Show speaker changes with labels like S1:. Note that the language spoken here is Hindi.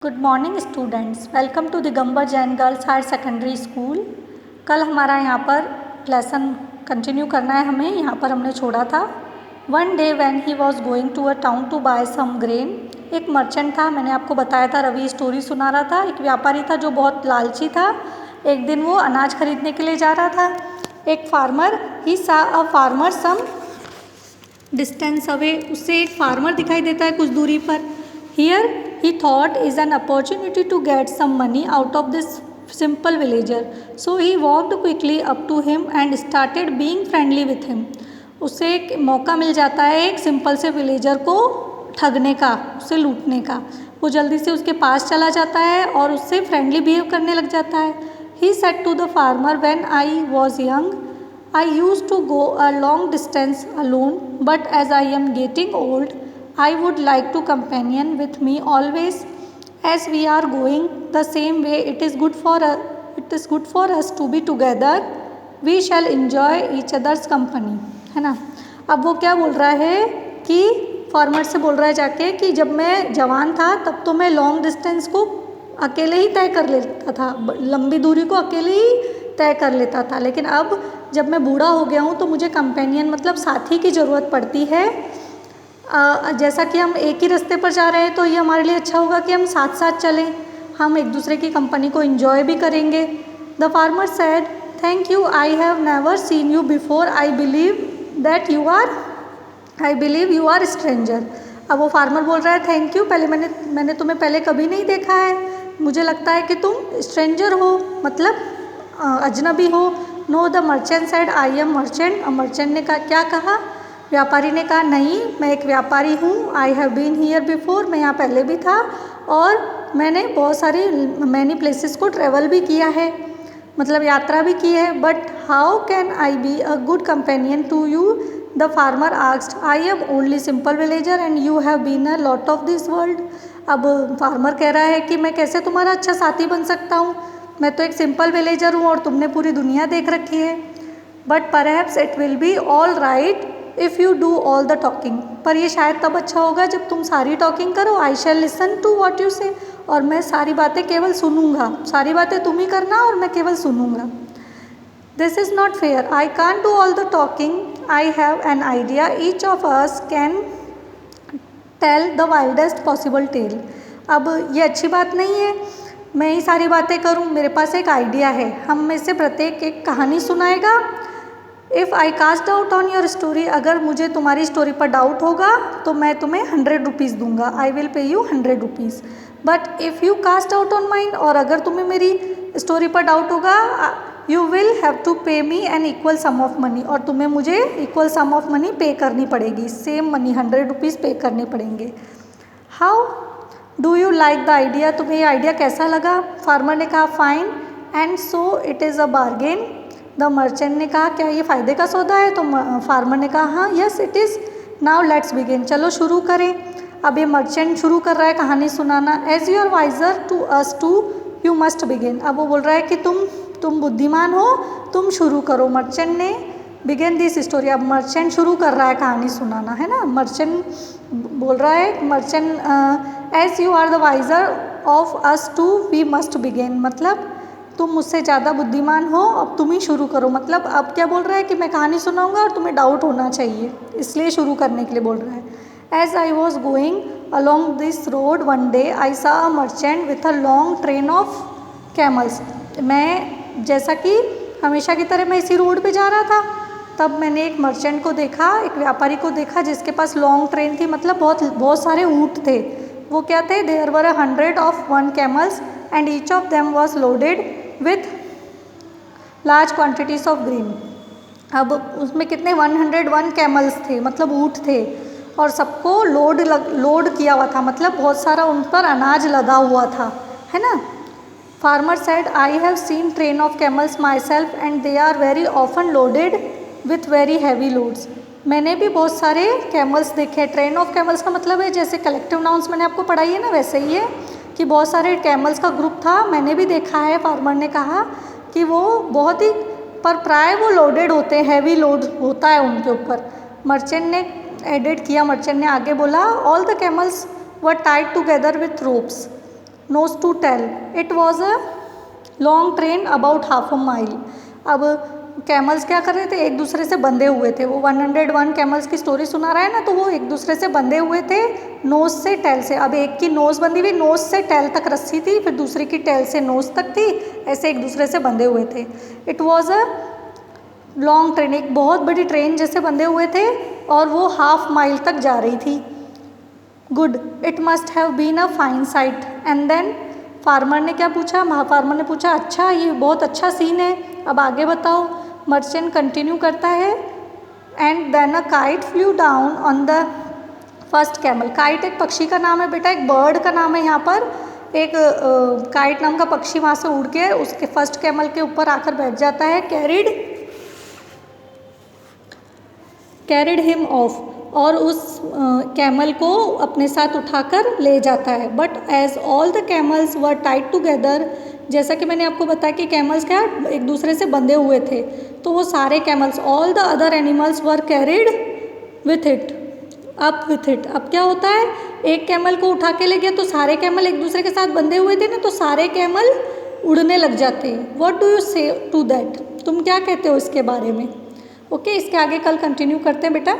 S1: Good morning students, welcome to Digambar Jain girls higher secondary school. कल हमारा यहाँ पर लेसन कंटिन्यू करना है हमें। यहाँ पर हमने छोड़ा था one day when he was going to a town to buy some grain. एक मर्चेंट था, मैंने आपको बताया था, रवि स्टोरी सुना रहा था। एक व्यापारी था जो बहुत लालची था। एक दिन वो अनाज खरीदने के लिए जा रहा था। एक farmer he saw a farmer some distance away, उससे एक फार्मर दिखाई देता है कुछ दूरी पर। Here he thought is an opportunity to get some money out of this simple villager, so he walked quickly up to him and started being friendly with him. उसे एक मौका मिल जाता है एक सिंपल से विलेजर को ठगने का, उसे लूटने का। वो जल्दी से उसके पास चला जाता है और उससे फ्रेंडली बिहेव करने लग जाता है। He said to the farmer, when I was young I used to go a long distance alone, but as I am getting old I would like to companion with me always, as we are going the same way. It is good for us to be together. We shall enjoy each other's company, है ना। अब वो क्या बोल रहा है कि फार्मर से बोल रहा है जाके कि जब मैं जवान था तब तो मैं लॉन्ग डिस्टेंस को अकेले ही तय कर लेता था, लंबी दूरी को अकेले ही तय कर लेता था, लेकिन अब जब मैं बूढ़ा हो गया हूँ तो मुझे कंपेनियन मतलब साथी की ज़रूरत पड़ती है। जैसा कि हम एक ही रास्ते पर जा रहे हैं तो ये हमारे लिए अच्छा होगा कि हम साथ साथ चलें, हम एक दूसरे की कंपनी को एंजॉय भी करेंगे। The farmer said, thank you, I have never seen you before, I believe you are stranger. अब वो फार्मर बोल रहा है थैंक यू, पहले मैंने तुम्हें पहले कभी नहीं देखा है, मुझे लगता है कि तुम स्ट्रेंजर हो, मतलब अजनबी हो। No, the merchant said, I am merchant. Merchant ने क्या कहा? व्यापारी ने कहा नहीं, मैं एक व्यापारी हूँ। I have been here before, मैं यहाँ पहले भी था और मैंने बहुत सारी मैनी प्लेसेस को ट्रेवल भी किया है, मतलब यात्रा भी की है। But how can I be a good companion to you? The farmer asked, I am only simple villager and you have been a lot of this world. अब फार्मर कह रहा है कि मैं कैसे तुम्हारा अच्छा साथी बन सकता हूँ, मैं तो एक सिंपल विलेजर हूँ और तुमने पूरी दुनिया देख रखी है। But perhaps it will be all right if you do all the talking, पर ये शायद तब अच्छा होगा जब तुम सारी टॉकिंग करो। आई शैल लिसन टू वॉट यू से, और मैं सारी बातें केवल सुनूंगा, सारी बातें तुम ही करना और मैं केवल सुनूंगा। This is not fair, I can't do all the talking, I have an idea, each of us can tell the wildest possible tale. अब ये अच्छी बात नहीं है मैं ही सारी बातें करूं, मेरे पास एक आइडिया है, हम में से प्रत्येक एक कहानी सुनाएगा। If I cast doubt on your story, अगर मुझे तुम्हारी स्टोरी पर डाउट होगा तो मैं तुम्हें 100 रुपीज़ दूंगा, I will pay you 100 rupees. But if you cast out on mine, और अगर तुम्हें मेरी स्टोरी पर डाउट होगा, you will have to pay me an equal sum of money, और तुम्हें मुझे इक्वल सम ऑफ मनी पे करनी पड़ेगी, सेम मनी 100 रुपीज़ पे करने पड़ेंगे। How do you like the idea, तुम्हें ये आइडिया कैसा लगा? फार्मर ने कहा fine, and so it is a bargain. The merchant ने कहा क्या ये फ़ायदे का सौदा है? तो फार्मर ने कहा हाँ, yes it is, now let's begin, चलो शुरू करें। अब ये मर्चेंट शुरू कर रहा है कहानी सुनाना। As you are wiser to us two, you must begin. अब वो बोल रहा है कि तुम बुद्धिमान हो, तुम शुरू करो। मर्चेंट ने बिगिन दिस स्टोरी, अब मर्चेंट शुरू कर रहा है कहानी सुनाना, है ना। मर्चेंट बोल रहा है, merchant as you are the wiser of us two, we must begin, मतलब तुम मुझसे ज़्यादा बुद्धिमान हो, अब तुम ही शुरू करो। मतलब अब क्या बोल रहा है कि मैं कहानी सुनाऊंगा और तुम्हें डाउट होना चाहिए, इसलिए शुरू करने के लिए बोल रहा है। As I was going along this road one day I saw a merchant with a long train of camels. मैं जैसा कि हमेशा की तरह मैं इसी रोड पे जा रहा था, तब मैंने एक मर्चेंट को देखा, एक व्यापारी को देखा जिसके पास लॉन्ग ट्रेन थी, मतलब बहुत सारे ऊँट थे। वो क्या थे? There were 100 of 1 camels and each of them was loaded with large quantities of green. अब उसमें कितने 101 कैमल्स थे, मतलब ऊँट थे, और सबको लोड किया हुआ था, मतलब बहुत सारा उन पर अनाज लदा हुआ था, है ना। Farmer said, I have seen train of camels myself and they are very often loaded with very heavy loads. मैंने भी बहुत सारे कैमल्स देखे। ट्रेन ऑफ कैमल्स का मतलब है जैसे कलेक्टिव नाउन्स मैंने आपको पढ़ाई है ना, वैसे ही है कि बहुत सारे कैमल्स का ग्रुप था, मैंने भी देखा है। फार्मर ने कहा कि वो बहुत ही, पर प्राय वो लोडेड होते हैं, हैवी लोड होता है उनके ऊपर। मर्चेंट ने एडिट किया, मर्चेंट ने आगे बोला, all the camels were tied together with ropes. Nose to tail, it was a long train about half a mile. अब कैमल्स क्या कर रहे थे, एक दूसरे से बंधे हुए थे। वो 101 कैमल्स की स्टोरी सुना रहा है ना, तो वो एक दूसरे से बंधे हुए थे नोज से टेल से। अब एक की नोज बंधी हुई, नोज से टेल तक रस्सी थी, फिर दूसरी की टेल से नोज तक थी, ऐसे एक दूसरे से बंधे हुए थे। It was a long train, एक बहुत बड़ी ट्रेन जैसे बंधे हुए थे, और वो हाफ माइल तक जा रही थी। Good, it must have been a fine sight. And then farmer ने क्या पूछा, फार्मर ने पूछा अच्छा ये बहुत अच्छा सीन है, अब आगे बताओ। मर्चेंट कंटिन्यू करता है, and then a kite flew down on the first camel. Kite एक पक्षी का नाम है बेटा, एक बर्ड का नाम है यहाँ पर। एक काइट नाम का पक्षी वहाँ से उड़ के उसके फर्स्ट कैमल के ऊपर आकर बैठ जाता है। कैरिड हिम ऑफ, और उस कैमल को अपने साथ उठाकर ले जाता है। But as all the camels were tied together, जैसा कि मैंने आपको बताया कि कैमल्स क्या एक दूसरे से बंधे हुए थे, तो वो सारे camels, all the other animals were carried with it, up with it. अब क्या होता है, एक कैमल को उठा के ले गया तो सारे कैमल एक दूसरे के साथ बंधे हुए थे ना, तो सारे कैमल उड़ने लग जाते हैं। व्हाट डू यू से टू दैट, तुम क्या कहते हो इसके बारे में? ओके, इसके आगे कल कंटिन्यू करते हैं बेटा।